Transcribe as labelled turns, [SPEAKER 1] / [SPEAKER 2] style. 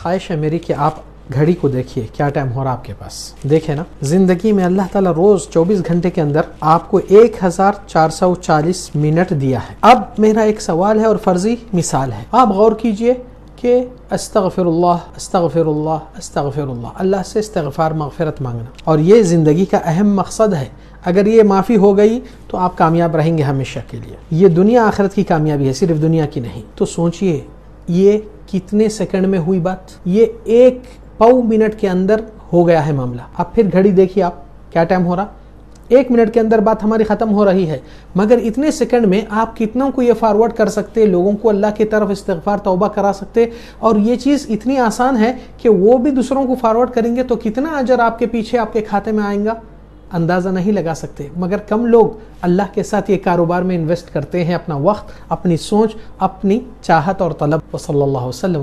[SPEAKER 1] ख्वाहिश है मेरी कि आप घड़ी को देखिए क्या टाइम हो रहा आपके पास। देखे ना, जिंदगी में अल्लाह ताला रोज 24 घंटे के अंदर आपको 1440 मिनट दिया है। अब मेरा एक सवाल है और फर्जी मिसाल है, आप गौर कीजिए कि अस्तगफिरुल्लाह अस्तगफिरुल्लाह अस्तगफिरुल्लाह, अल्लाह से इस्तिग़फ़ार मग़फ़िरत मांगना, और ये ज़िंदगी का अहम मकसद है। अगर ये माफ़ी हो गई तो आप कामयाब रहेंगे हमेशा के लिए। ये दुनिया आखिरत की कामयाबी है, सिर्फ दुनिया की नहीं। तो सोचिए ये कितने सेकंड में हुई बात, ये 1 पाव मिनट के अंदर हो गया है मामला। अब फिर घड़ी देखिए आप क्या टाइम हो रहा, 1 मिनट के अंदर बात हमारी ख़त्म हो रही है। मगर इतने सेकंड में आप कितनों को ये फॉरवर्ड कर सकते, लोगों को अल्लाह की तरफ इस्तिग़फ़ार तौबा करा सकते। और ये चीज़ इतनी आसान है कि वो भी दूसरों को फॉरवर्ड करेंगे तो कितना अजर आपके पीछे आपके खाते में आएगा, अंदाज़ा नहीं लगा सकते। मगर कम लोग अल्लाह के साथ ये कारोबार में इन्वेस्ट करते हैं अपना वक्त, अपनी सोच, अपनी चाहत और तलब। वसल्लल्लाहु अलैहि वसल्लम।